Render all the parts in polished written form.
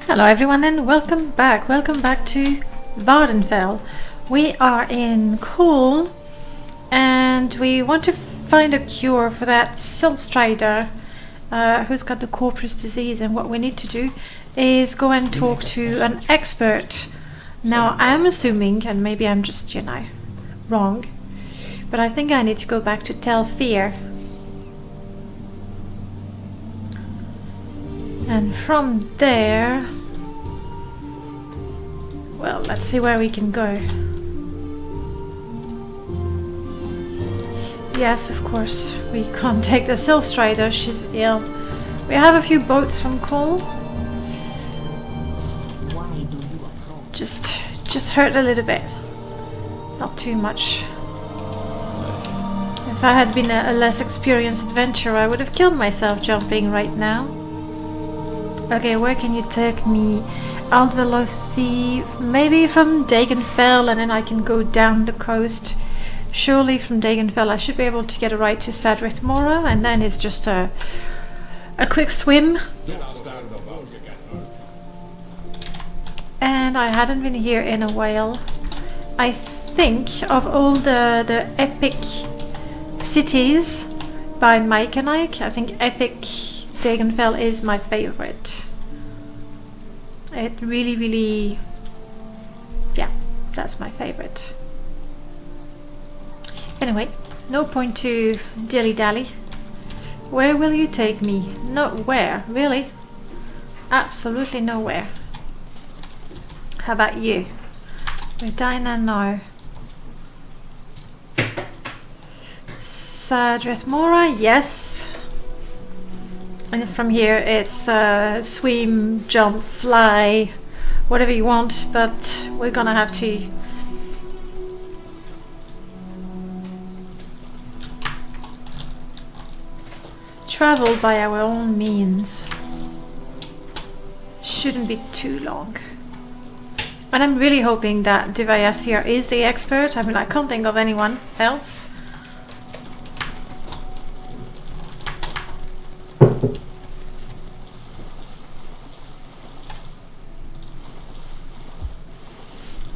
Hello everyone and welcome back to Vardenfell. We are in Cool and we want to find a cure for that Silt Strider who's got the corpus disease, and what we need to do is go and talk to an expert. Now I'm assuming, and maybe I'm just, wrong, but I think I need to go back to Telfir. And from there, well, let's see where we can go. Yes, of course, we can't take the Silt Strider, she's ill. We have a few boats from Cole. Just hurt a little bit. Not too much. If I had been a less experienced adventurer, I would have killed myself jumping right now. Okay, where can you take me? Aldvelothi, maybe from Dagenfell, and then I can go down the coast. Surely from Dagenfell I should be able to get a ride to Sadrith Mora, and then it's just a quick swim. And I hadn't been here in a while. I think of all the epic cities by Mike and Ike, I think epic Dagenfell is my favorite. It really, yeah, that's my favorite. Anyway, no point to dilly-dally. Where will you take me? Nowhere, really? Absolutely nowhere. How about you? We're Danae now. Sadrith Mora, yes. And from here it's swim, jump, fly, whatever you want, but we're gonna have to travel by our own means. Shouldn't be too long. And I'm really hoping that Devias here is the expert. I mean, I can't think of anyone else.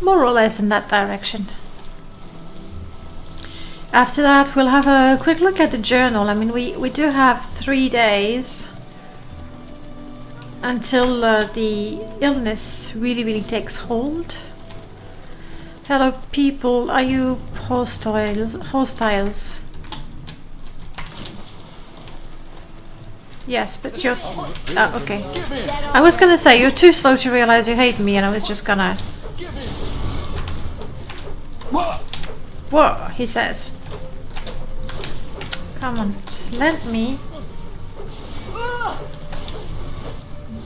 More or less in that direction. After that we'll have a quick look at the journal. I mean, we do have 3 days until the illness really takes hold. Hello people, are you hostiles? Yes, but you're... Oh, okay. I was gonna say, you're too slow to realize you hate me, and I was just gonna... Whoa, he says. Come on, just let me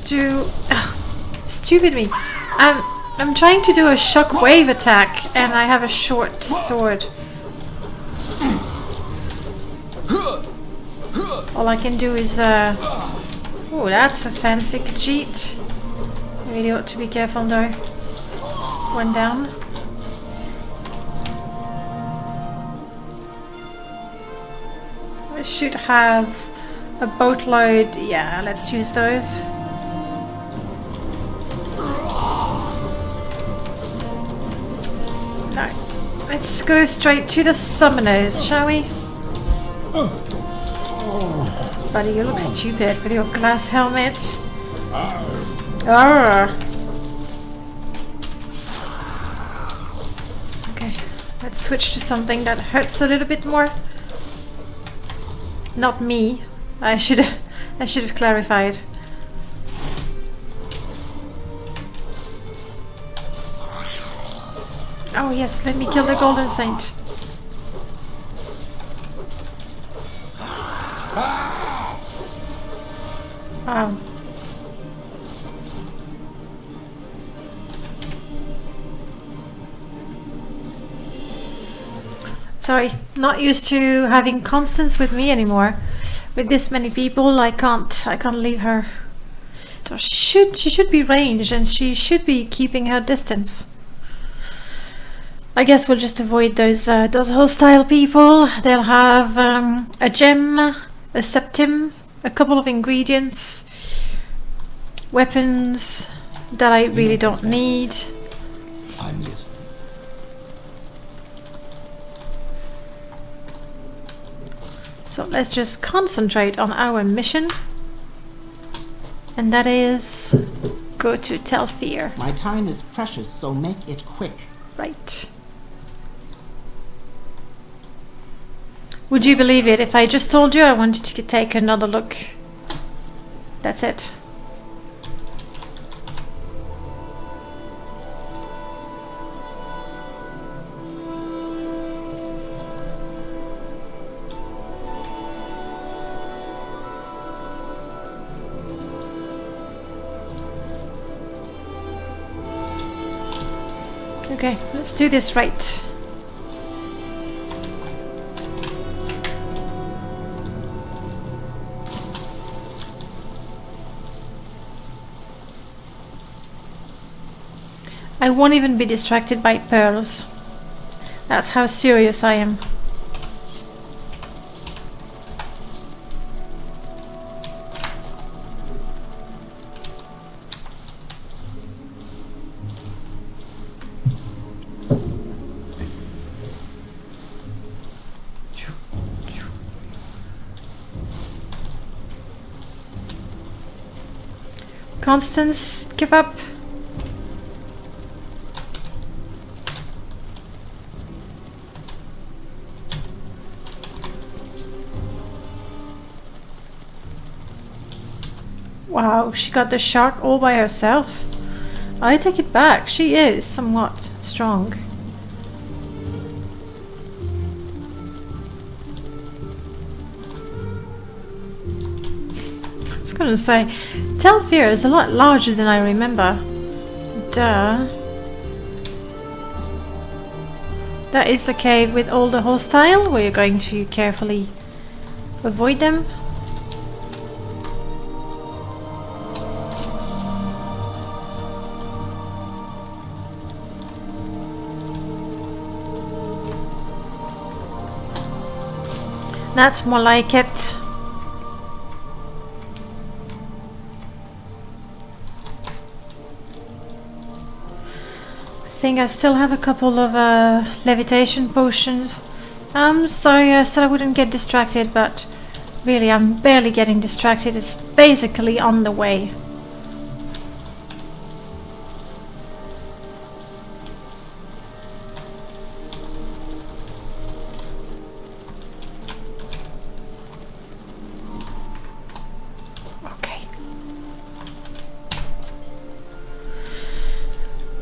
do... stupid me. I'm trying to do a shockwave attack and I have a short sword. All I can do is... oh, that's a fancy Khajiit. Really ought to be careful though. One down. I should have a boatload. Yeah, let's use those. No, let's go straight to the summoners, shall we? Buddy, you look stupid with your glass helmet. Okay, let's switch to something that hurts a little bit more. Not me. I should have clarified. Oh yes, let me kill the Golden Saint. Oh. Sorry, not used to having Constance with me anymore. With this many people, I can't leave her. So she should be ranged, and she should be keeping her distance. I guess we'll just avoid those hostile people. They'll have a gem, a septim, a couple of ingredients, weapons, that I really don't need. I'm listening. So let's just concentrate on our mission. And that is go to Telfir. My time is precious, so make it quick. Right. Would you believe it if I just told you I wanted to take another look? That's it. Okay, let's do this right. I won't even be distracted by pearls. That's how serious I am. Constance, give up. Wow, she got the shark all by herself. I take it back, she is somewhat strong. I was gonna say, Telfir is a lot larger than I remember. Duh. That is the cave with all the hostile. We're going to carefully avoid them. That's more like it. I think I still have a couple of levitation potions. I'm sorry I said I wouldn't get distracted, but really I'm barely getting distracted. It's basically on the way.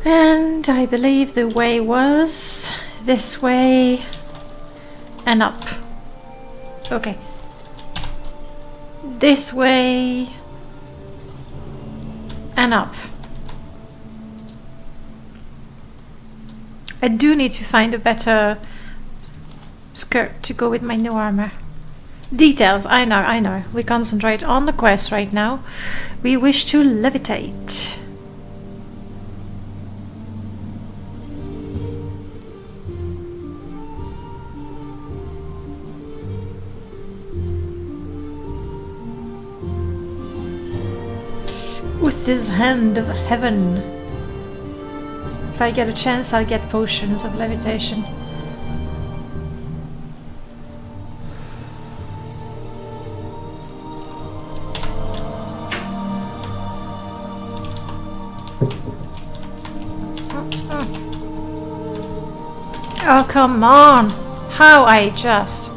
And I believe the way was this way and up. Okay. This way and up. I do need to find a better skirt to go with my new armor. Details, I know. We concentrate on the quest right now. We wish to levitate. With this hand of heaven. If I get a chance, I'll get potions of levitation. Oh, come on! How I just...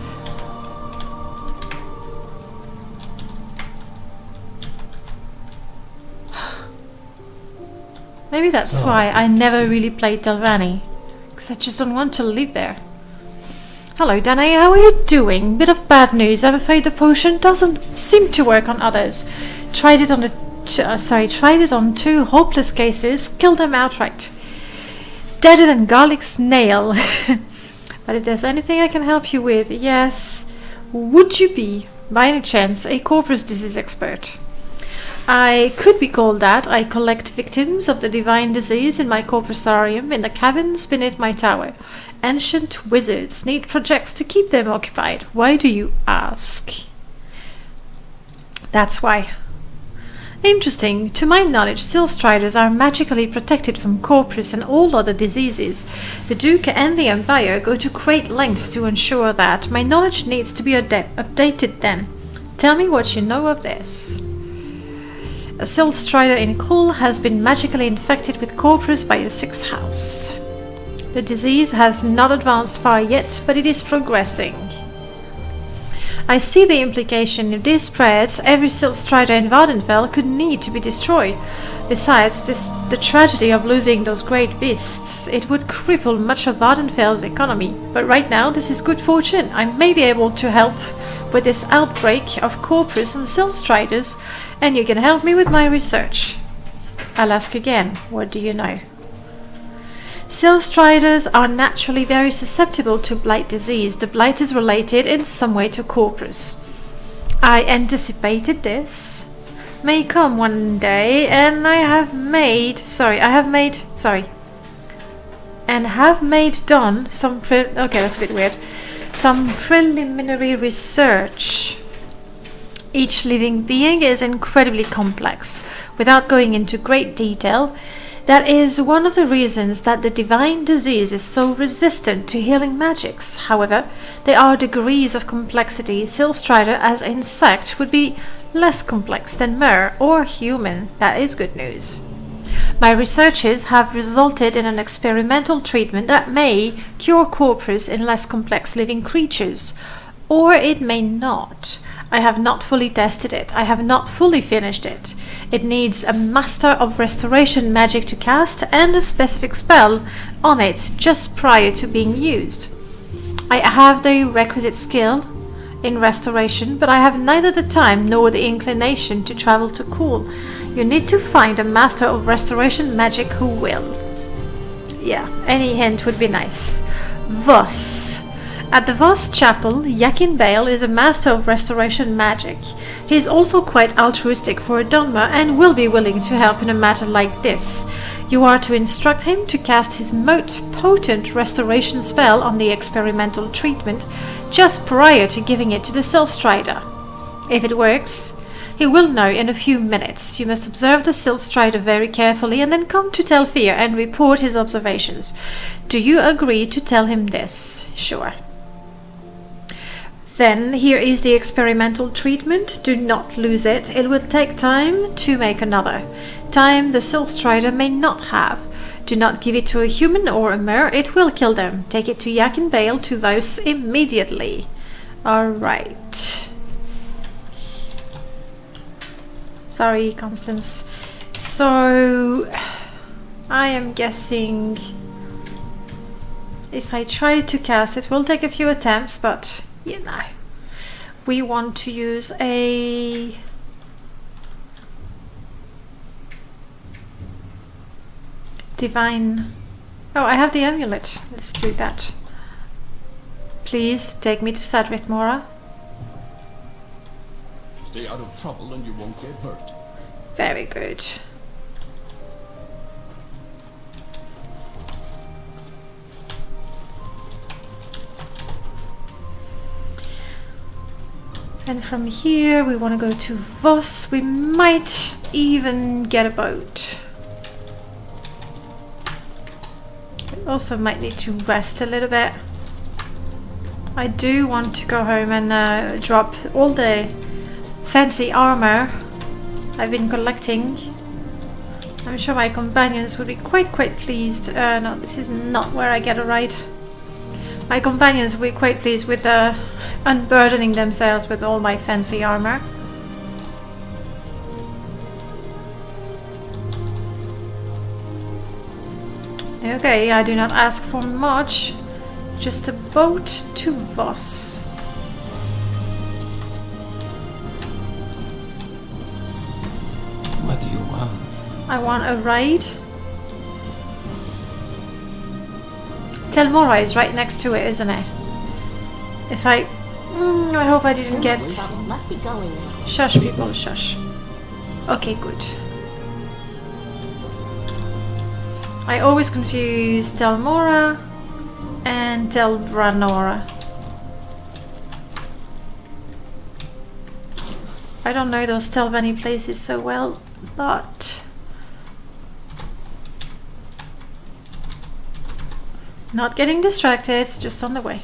Maybe that's why I never really played Delvani, because I just don't want to live there. Hello, Danae, how are you doing? Bit of bad news. I'm afraid the potion doesn't seem to work on others. Tried it on 2 hopeless cases, killed them outright. Deader than garlic's nail. But if there's anything I can help you with, yes. Would you be, by any chance, a corpus disease expert? I could be called that. I collect victims of the divine disease in my corpusarium in the cabins beneath my tower. Ancient wizards need projects to keep them occupied. Why do you ask? That's why. Interesting. To my knowledge, Silt Striders are magically protected from corpus and all other diseases. The Duke and the Empire go to great lengths to ensure that. My knowledge needs to be updated then. Tell me what you know of this. A Silt Strider in Kull has been magically infected with corpus by the 6th house. The disease has not advanced far yet, but it is progressing. I see the implication. If this spreads, every Silt Strider in Vardenfell could need to be destroyed. Besides the tragedy of losing those great beasts, it would cripple much of Vardenfell's economy. But right now, this is good fortune. I may be able to help with this outbreak of corpus and Silt Striders, and you can help me with my research. I'll ask again, what do you know? Silt Striders are naturally very susceptible to blight disease. The blight is related in some way to corpus. I anticipated this. May come one day, and have made done some that's a bit weird. Some preliminary research. Each living being is incredibly complex. Without going into great detail, that is one of the reasons that the divine disease is so resistant to healing magics. However, there are degrees of complexity. Silt Strider as insect would be less complex than mer or human. That is good news. My researches have resulted in an experimental treatment that may cure corpus in less complex living creatures, or it may not. I have not fully tested it. I have not fully finished it. It needs a Master of Restoration magic to cast and a specific spell on it just prior to being used. I have the requisite skill in restoration, but I have neither the time nor the inclination to travel to Kull. You need to find a Master of Restoration magic who will. Yeah, any hint would be nice. Voss. At the Voss Chapel, Yakin Bale is a Master of Restoration magic. He is also quite altruistic for a Dunmer and will be willing to help in a matter like this. You are to instruct him to cast his most potent restoration spell on the experimental treatment just prior to giving it to the Silt Strider. If it works, he will know in a few minutes. You must observe the Silt Strider very carefully and then come to Telfir and report his observations. Do you agree to tell him this? Sure. Then here is the experimental treatment. Do not lose it. It will take time to make another. Time the Silt Strider may not have. Do not give it to a human or a mer. It will kill them. Take it to Yakin Bale to Voss immediately. Alright. Sorry, Constance. So, I am guessing if I try to cast it will take a few attempts, but you know, we want to use a divine. Oh, I have the amulet. Let's do that. Please take me to Sadrith Mora. Stay out of trouble and you won't get hurt. Very good. And from here we want to go to Voss. We might even get a boat. We also might need to rest a little bit. I do want to go home and drop all the fancy armor I've been collecting. I'm sure my companions would be quite pleased. No, this is not where I get a ride. My companions will be quite pleased with unburdening themselves with all my fancy armor. Okay, I do not ask for much. Just a boat to Voss. What do you want? I want a ride. Tel Mora is right next to it, isn't it? If I hope I didn't get... Must be going now. Shush, people, shush. Okay, good. I always confuse Tel Mora and Tel Branora. I don't know those Telvanni places so well. but not getting distracted, just on the way.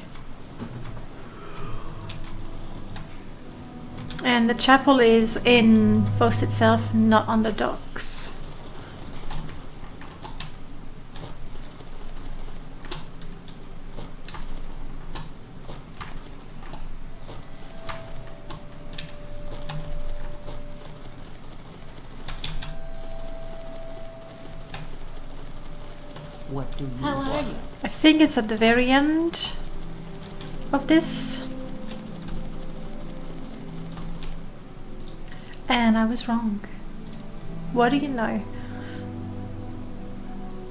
And the chapel is in Vos itself, not on the docks. What do you How are want? you? I think it's at the very end of this. And I was wrong. What do you know?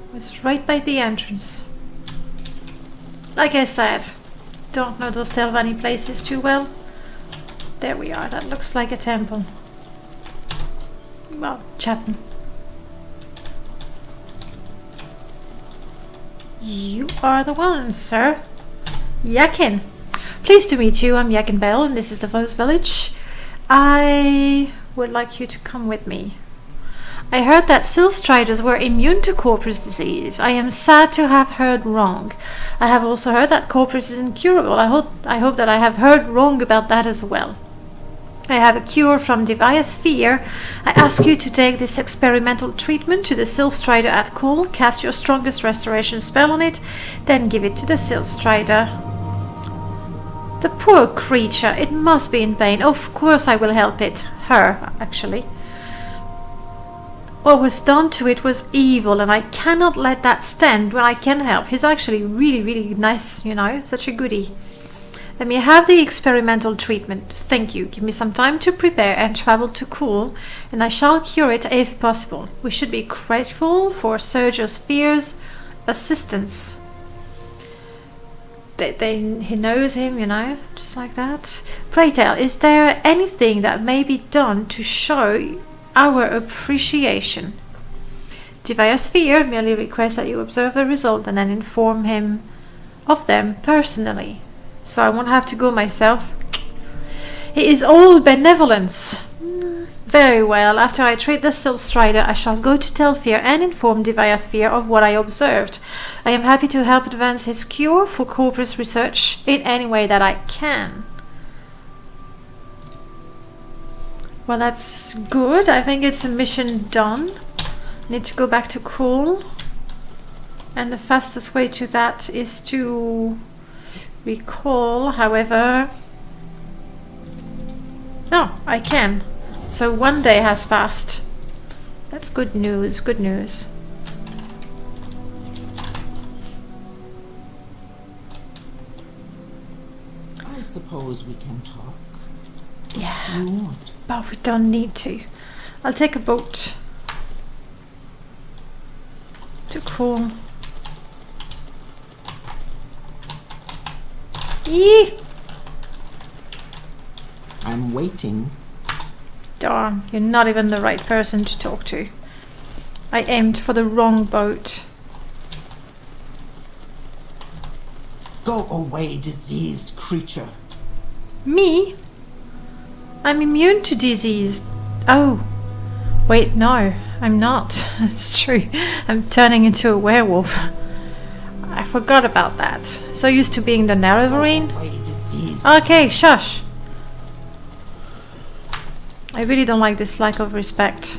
It was right by the entrance. Like I said, don't know those Telvanni places too well. There we are, that looks like a temple. Well, chapel. You are the one, sir. Yakin. Pleased to meet you, I'm Yakin Bell, and this is the Vos village. I would like you to come with me. I heard that Silt Striders were immune to Corpus disease. I am sad to have heard wrong. I have also heard that Corpus is incurable. I hope that I have heard wrong about that as well. I have a cure from Devious Fear. I ask you to take this experimental treatment to the Silt Strider at Cool, cast your strongest restoration spell on it, then give it to the Silt Strider. The poor creature, it must be in pain. Of course I will help it. Her, actually. What was done to it was evil, and I cannot let that stand when I can help. He's actually really, really nice, you know, such a goodie. Let me have the experimental treatment. Thank you. Give me some time to prepare and travel to Cool, and I shall cure it if possible. We should be grateful for Sergio Fear's assistance. He knows him, you know, just like that. Pray tell, is there anything that may be done to show our appreciation? Devious Fear merely requests that you observe the result and then inform him of them personally. So I won't have to go myself. It is all benevolence. Very well. After I treat the Silt Strider, I shall go to Telfir and inform Devious Fear of what I observed. I am happy to help advance his cure for Corpus research in any way that I can. Well, that's good. I think it's a mission done. Need to go back to Cool. And the fastest way to that is to recall, however... No, I can. So one day has passed. That's good news, good news. I suppose we can talk. Yeah, You want? but we don't need to. I'll take a boat to Cool. Eee! I'm waiting. Darn, you're not even the right person to talk to. I aimed for the wrong boat. Go away, diseased creature. Me? I'm immune to disease. Oh. Wait, no, I'm not. It's true. I'm turning into a werewolf. I forgot about that. So used to being the Narravarine. Go away, diseased. Okay, shush. I really don't like this lack of respect.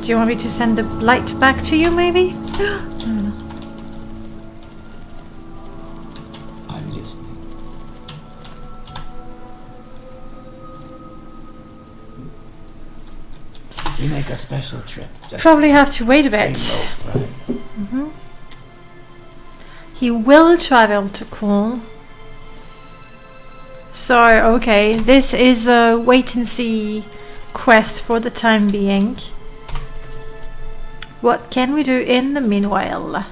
Do you want me to send the light back to you, maybe? No. I'm listening. We make a special trip. Just Probably have to wait a bit. same boat, right? He will travel to Cool. So, okay, this is a wait-and-see quest for the time being. What can we do in the meanwhile?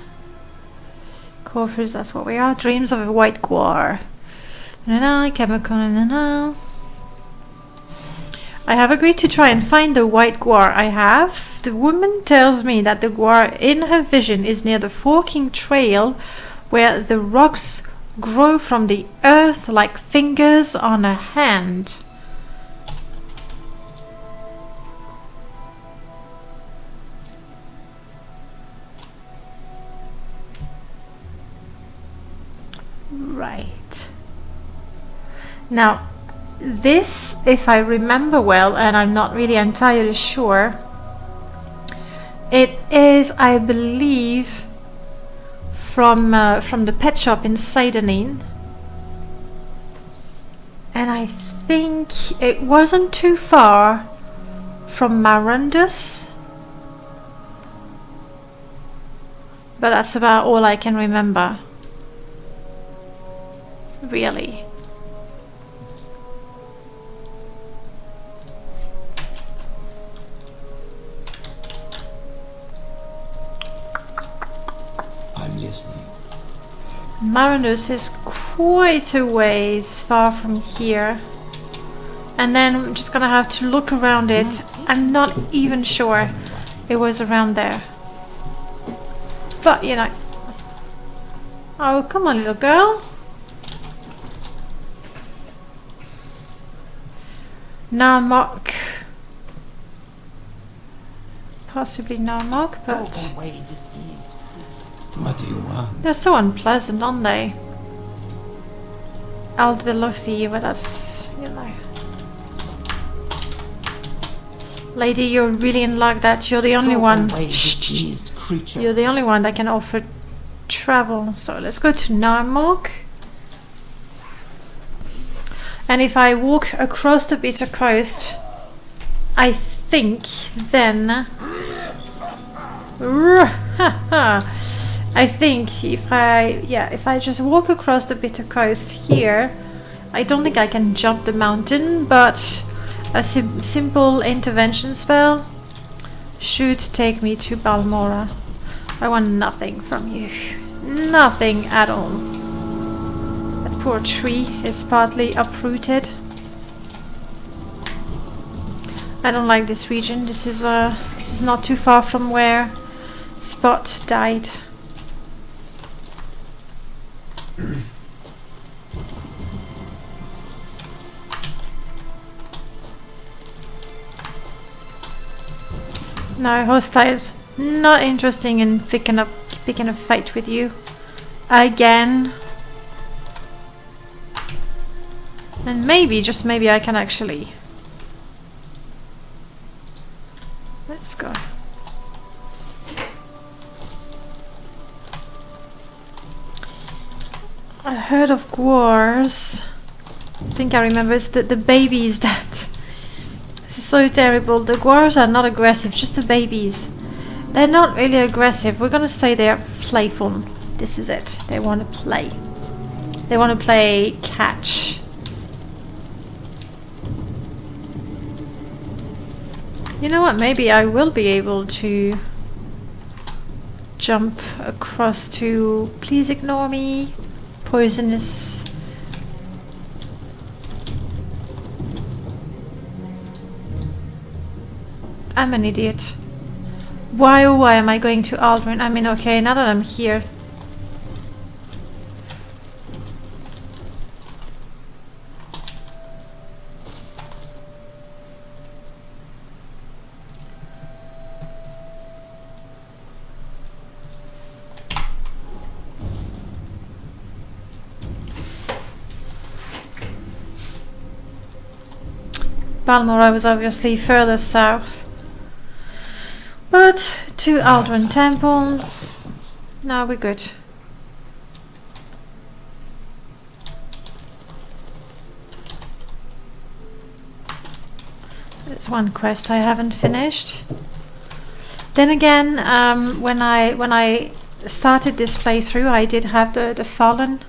Corpus, that's what we are. Dreams of a white guar. Chemical. I have agreed to try and find the white guar. I have. The woman tells me that the guar in her vision is near the forking trail where the rocks grow from the earth like fingers on a hand. Right. Now, this, if I remember well, and I'm not really entirely sure, it is, I believe, from the pet shop in Danae. And I think it wasn't too far from Marundus. But that's about all I can remember. Really. I'm listening. Marundus is quite a ways far from here. And then I'm just gonna have to look around it. I'm not even sure it was around there. But, you know. Oh, come on, little girl. Narmok. Possibly Narmok, but Go away, diseased creature. What do you want? they're so unpleasant, aren't they? Aldvelothi, but that's, you know. Lady, you're really in luck that you're the only Go one. away, Shh, diseased creature. you're the only one that can offer travel. So let's go to Narmok. And if I walk across the bitter coast, I think then I think if I just walk across the bitter coast here, I don't think I can jump the mountain, but a simple intervention spell should take me to Balmora. I want nothing from you. Nothing at all. That poor tree is partly uprooted. I don't like this region. This is not too far from where Spot died. No, hostiles. Not interested in picking a fight with you again. And maybe, just maybe, I can actually. Let's go. I heard of Gwars. I think I remember it's the babies that. This is so terrible. The Gwars are not aggressive, just the babies. They're not really aggressive. We're gonna say they're playful. This is it. They want to play. They want to play catch. You know what? Maybe I will be able to jump across to. Please ignore me. Poisonous. I'm an idiot. Why oh why am I going to Aldrin? I mean, okay, now that I'm here. Balmora was obviously further south. But to Aldrin Temple. Assistance. No, we're good. There's one quest I haven't finished. Then again, when I started this playthrough, I did have the Fallen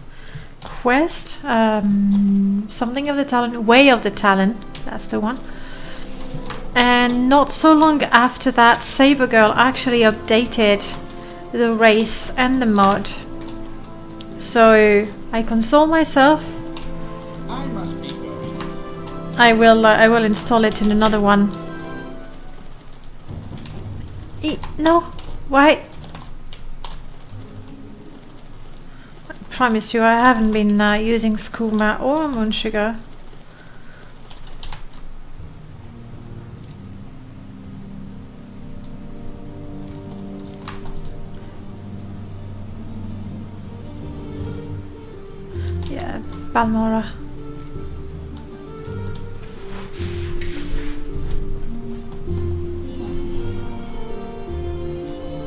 quest. Something of the Talon, Way of the Talon. That's the one. And not so long after that, Saber Girl actually updated the race and the mod. So I console myself. I must be going. I will install it in another one. No, why? I promise you, I haven't been using skooma or moon sugar. Balmora.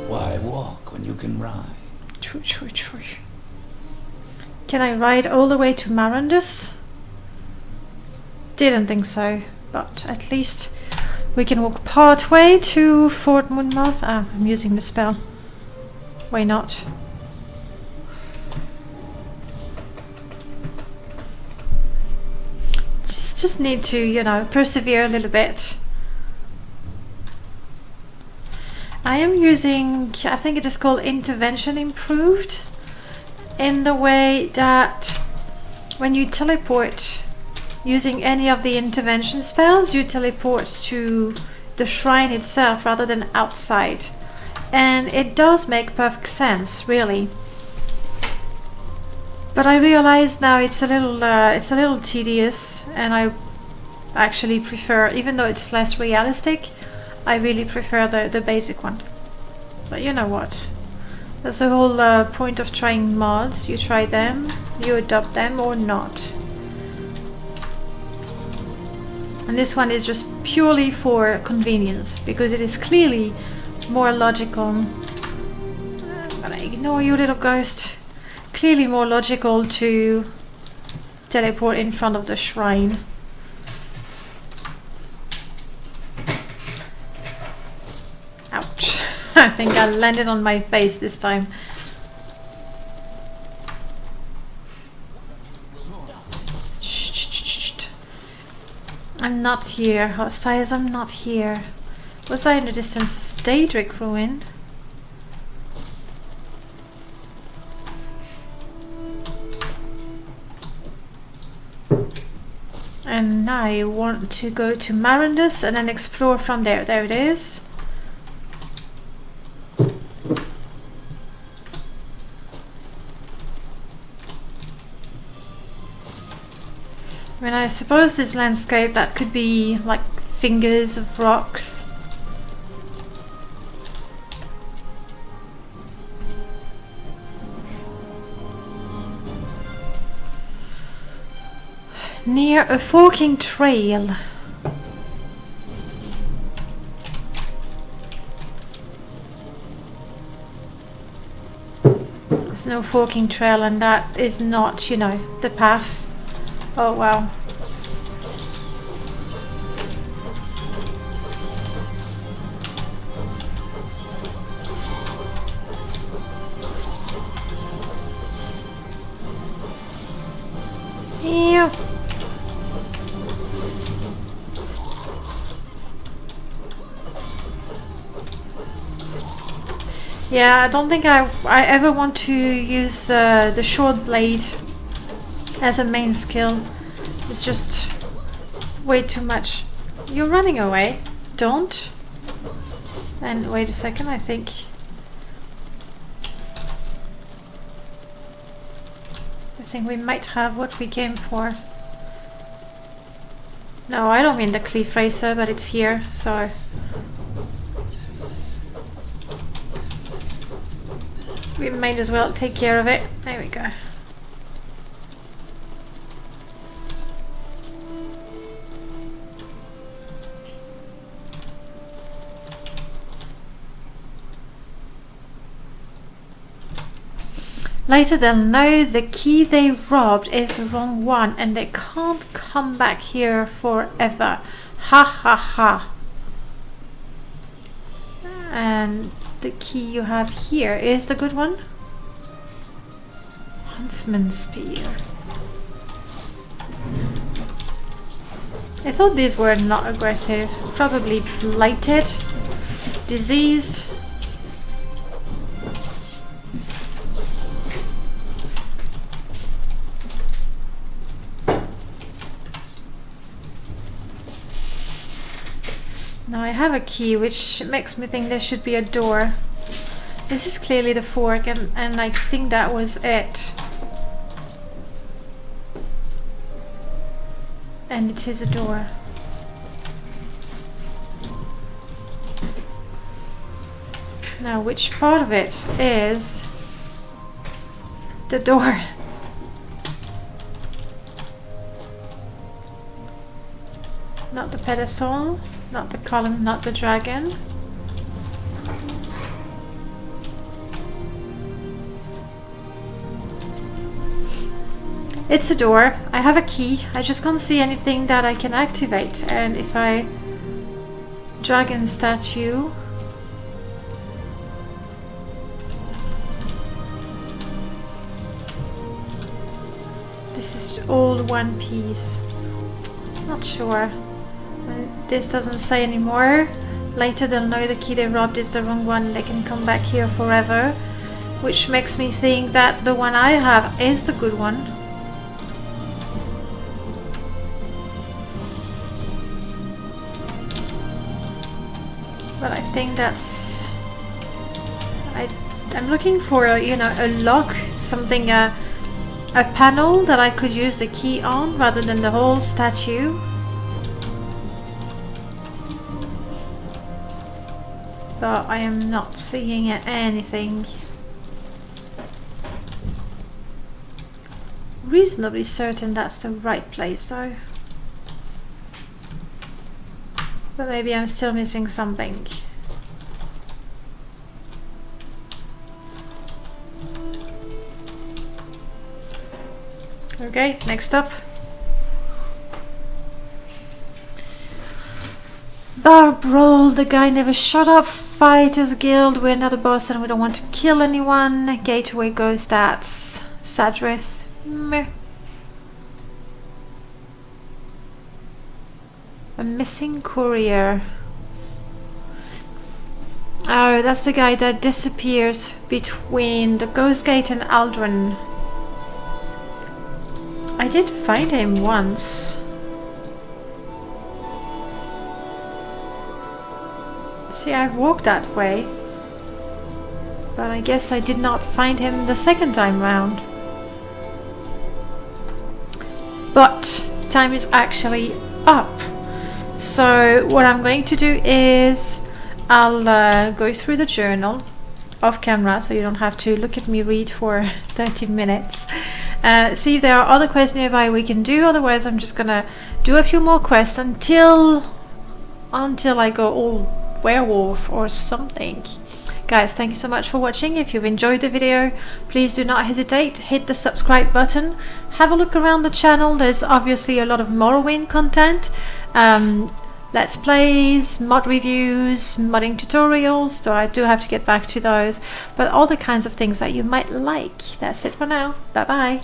Why walk when you can ride? True, true, true. Can I ride all the way to Marandus? Didn't think so, but at least we can walk part way to Fort Moonmouth. Ah, I'm using the spell. Why not? Just need to, you know, persevere a little bit. I am using, I think it is called Intervention Improved, in the way that when you teleport using any of the intervention spells, you teleport to the shrine itself rather than outside. And it does make perfect sense, really. But I realize now it's a little tedious, and I actually prefer, even though it's less realistic, I really prefer the basic one. But you know what? That's the whole point of trying mods. You try them, you adopt them or not. And this one is just purely for convenience, because it is clearly more logical. I'm gonna ignore you, little ghost. Clearly more logical to teleport in front of the shrine. Ouch. I think I landed on my face this time. Shh. I'm not here, hostiles, I'm not here. Was I in the distance? Daedric ruin. And I want to go to Marandus and then explore from there. There it is. I mean, I suppose this landscape, that could be like fingers of rocks. Near a forking trail. There's no forking trail, and that is not, you know, the path. Oh wow. Yeah. Yeah, I don't think I ever want to use the short blade as a main skill. It's just way too much. You're running away. Don't. And wait a second, I think we might have what we came for. No, I don't mean the Cleave Racer, but it's here, so we might as well take care of it. There we go. Later they'll know the key they robbed is the wrong one and they can't come back here forever. Ha ha ha. And the key you have here is the good one. Huntsman's Spear. I thought these were not aggressive. Probably blighted, diseased. Now I have a key which makes me think there should be a door. This is clearly the fork and I think that was it. And it is a door. Now which part of it is the door? Not the pedestal, not the column, not the dragon. It's a door. I have a key. I just can't see anything that I can activate. And if I... Dragon statue... This is all one piece. Not sure. This doesn't say anymore. Later they'll know the key they robbed is the wrong one. They can come back here forever. Which makes me think that the one I have is the good one. But I think that's... I'm looking for a, you know, a lock, something, a panel that I could use the key on rather than the whole statue. But I am not seeing anything. Reasonably certain that's the right place though. But maybe I'm still missing something. Okay, next up. Bar brawl, the guy never shut up. Fighters guild, we're not a boss and we don't want to kill anyone. Gateway ghost, that's Sadrith. Meh. A missing courier. Oh, that's the guy that disappears between the Ghost Gate and Aldrin. I did find him once. See, I've walked that way. But I guess I did not find him the second time round. But time is actually up. So what I'm going to do is I'll go through the journal off camera so you don't have to look at me read for 30 minutes. See if there are other quests nearby we can do. Otherwise I'm just gonna do a few more quests until I go all werewolf or something. Guys, thank you so much for watching. If you've enjoyed the video, please do not hesitate, hit the subscribe button. Have a look around the channel. There's obviously a lot of Morrowind content. Let's plays, mod reviews, modding tutorials, though I do have to get back to those, but all the kinds of things that you might like. That's it for now. Bye bye.